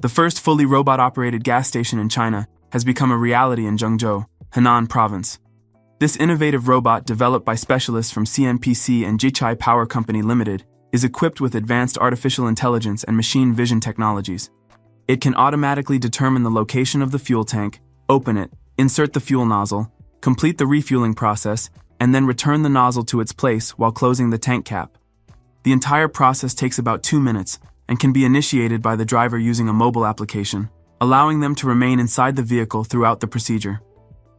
The first fully robot-operated gas station in China has become a reality in Zhengzhou, Henan Province. This innovative robot, developed by specialists from CNPC and Jichai Power Company Limited, is equipped with advanced artificial intelligence and machine vision technologies. It can automatically determine the location of the fuel tank, open it, insert the fuel nozzle, complete the refueling process, and then return the nozzle to its place while closing the tank cap. The entire process takes about 2 minutes and can be initiated by the driver using a mobile application, allowing them to remain inside the vehicle throughout the procedure.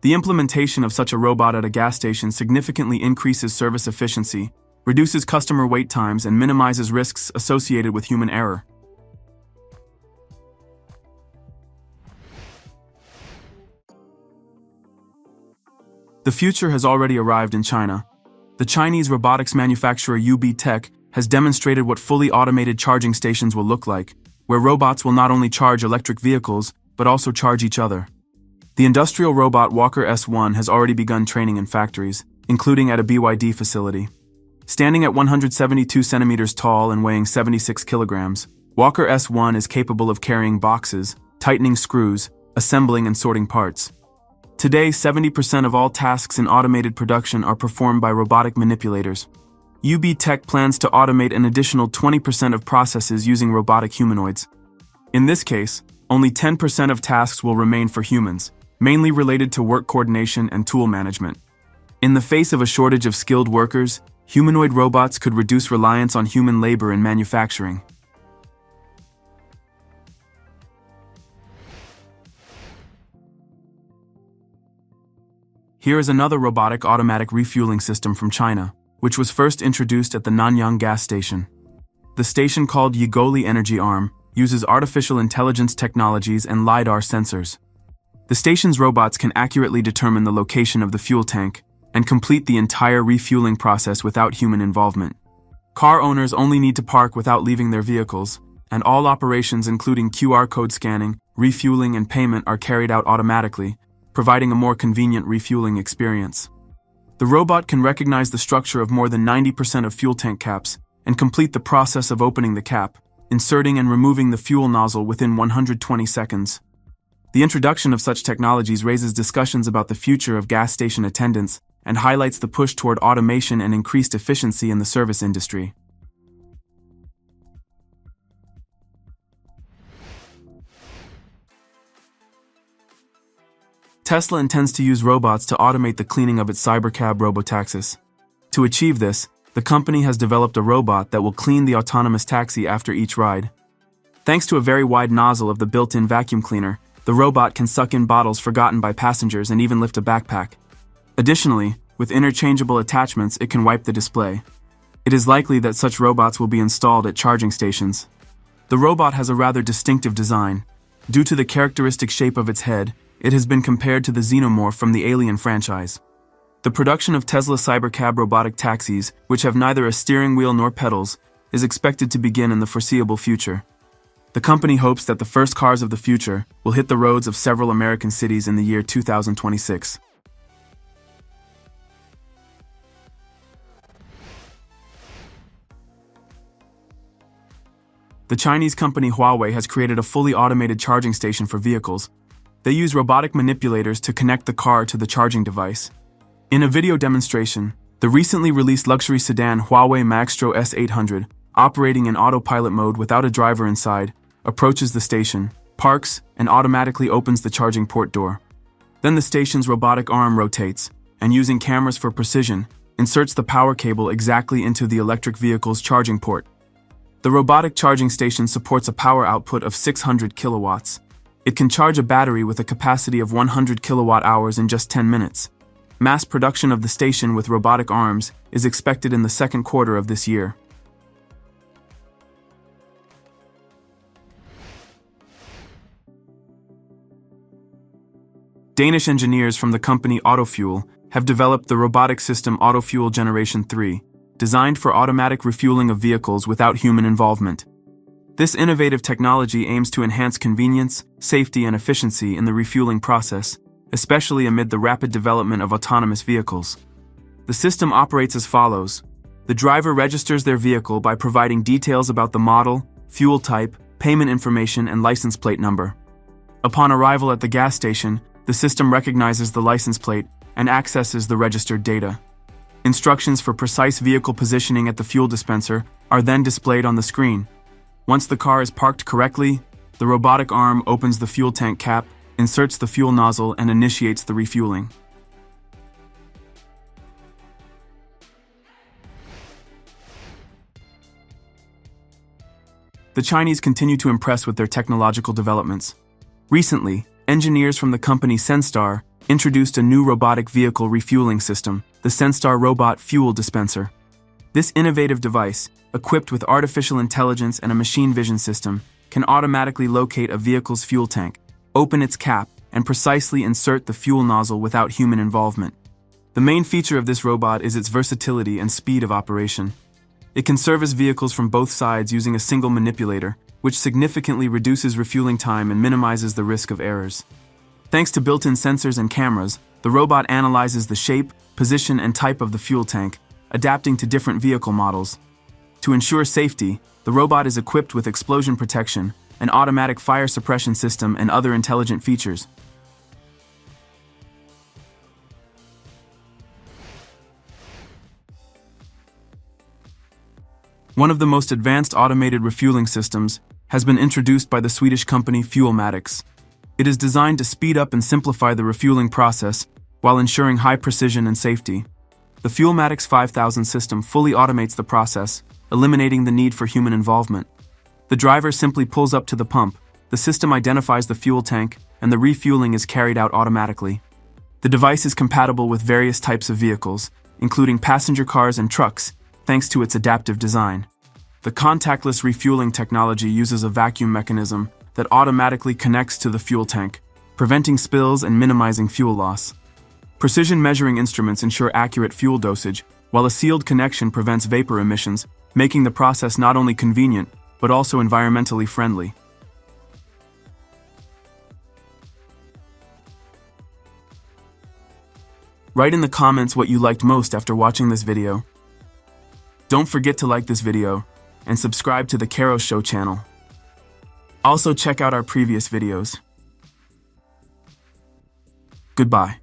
The implementation of such a robot at a gas station significantly increases service efficiency, reduces customer wait times, and minimizes risks associated with human error. The future has already arrived in China. The Chinese robotics manufacturer UB Tech has demonstrated what fully automated charging stations will look like, where robots will not only charge electric vehicles, but also charge each other. The industrial robot Walker S1 has already begun training in factories, including at a BYD facility. Standing at 172 centimeters tall and weighing 76 kilograms, Walker S1 is capable of carrying boxes, tightening screws, assembling and sorting parts. Today, 70% of all tasks in automated production are performed by robotic manipulators. UB Tech plans to automate an additional 20% of processes using robotic humanoids. In this case, only 10% of tasks will remain for humans, mainly related to work coordination and tool management. In the face of a shortage of skilled workers, humanoid robots could reduce reliance on human labor in manufacturing. Here is another robotic automatic refueling system from China, which was first introduced at the Nanyang gas station. The station, called Yoli Energy Arm, uses artificial intelligence technologies and LiDAR sensors. The station's robots can accurately determine the location of the fuel tank and complete the entire refueling process without human involvement. Car owners only need to park without leaving their vehicles, and all operations including QR code scanning, refueling, and payment are carried out automatically, providing a more convenient refueling experience. The robot can recognize the structure of more than 90% of fuel tank caps and complete the process of opening the cap, inserting and removing the fuel nozzle within 120 seconds. The introduction of such technologies raises discussions about the future of gas station attendants and highlights the push toward automation and increased efficiency in the service industry. Tesla intends to use robots to automate the cleaning of its cybercab robotaxis. To achieve this, the company has developed a robot that will clean the autonomous taxi after each ride. Thanks to a very wide nozzle of the built-in vacuum cleaner, the robot can suck in bottles forgotten by passengers and even lift a backpack. Additionally, with interchangeable attachments, it can wipe the display. It is likely that such robots will be installed at charging stations. The robot has a rather distinctive design. Due to the characteristic shape of its head, it has been compared to the xenomorph from the Alien franchise. The production of Tesla Cybercab robotic taxis, which have neither a steering wheel nor pedals, is expected to begin in the foreseeable future. The company hopes that the first cars of the future will hit the roads of several American cities in the year 2026. The Chinese company Huawei has created a fully automated charging station for vehicles. They use robotic manipulators to connect the car to the charging device. In a video demonstration, the recently released luxury sedan Huawei Maxtro S800, operating in autopilot mode without a driver inside, approaches the station, parks, and automatically opens the charging port door. Then the station's robotic arm rotates, and using cameras for precision, inserts the power cable exactly into the electric vehicle's charging port. The robotic charging station supports a power output of 600 kilowatts. It can charge a battery with a capacity of 100 kilowatt hours in just 10 minutes. Mass production of the station with robotic arms is expected in the second quarter of this year. Danish engineers from the company Autofuel have developed the robotic system Autofuel Generation 3, designed for automatic refueling of vehicles without human involvement. This innovative technology aims to enhance convenience, safety, and efficiency in the refueling process, especially amid the rapid development of autonomous vehicles. The system operates as follows. The driver registers their vehicle by providing details about the model, fuel type, payment information, and license plate number. Upon arrival at the gas station, the system recognizes the license plate and accesses the registered data. Instructions for precise vehicle positioning at the fuel dispenser are then displayed on the screen. Once the car is parked correctly, the robotic arm opens the fuel tank cap, inserts the fuel nozzle, and initiates the refueling. The Chinese continue to impress with their technological developments. Recently, engineers from the company Senstar introduced a new robotic vehicle refueling system, the Senstar Robot Fuel Dispenser. This innovative device, equipped with artificial intelligence and a machine vision system, can automatically locate a vehicle's fuel tank, open its cap, and precisely insert the fuel nozzle without human involvement. The main feature of this robot is its versatility and speed of operation. It can service vehicles from both sides using a single manipulator, which significantly reduces refueling time and minimizes the risk of errors. Thanks to built-in sensors and cameras, the robot analyzes the shape, position, and type of the fuel tank, adapting to different vehicle models. To ensure safety, the robot is equipped with explosion protection, an automatic fire suppression system, and other intelligent features. One of the most advanced automated refueling systems has been introduced by the Swedish company Matic. It is designed to speed up and simplify the refueling process while ensuring high precision and safety. The Matic 5000 system fully automates the process, eliminating the need for human involvement. The driver simply pulls up to the pump, the system identifies the fuel tank, and the refueling is carried out automatically. The device is compatible with various types of vehicles, including passenger cars and trucks, thanks to its adaptive design. The contactless refueling technology uses a vacuum mechanism that automatically connects to the fuel tank, preventing spills and minimizing fuel loss. Precision measuring instruments ensure accurate fuel dosage, while a sealed connection prevents vapor emissions, making the process not only convenient, but also environmentally friendly. Write in the comments what you liked most after watching this video. Don't forget to like this video and subscribe to the Karo Show channel. Also check out our previous videos. Goodbye.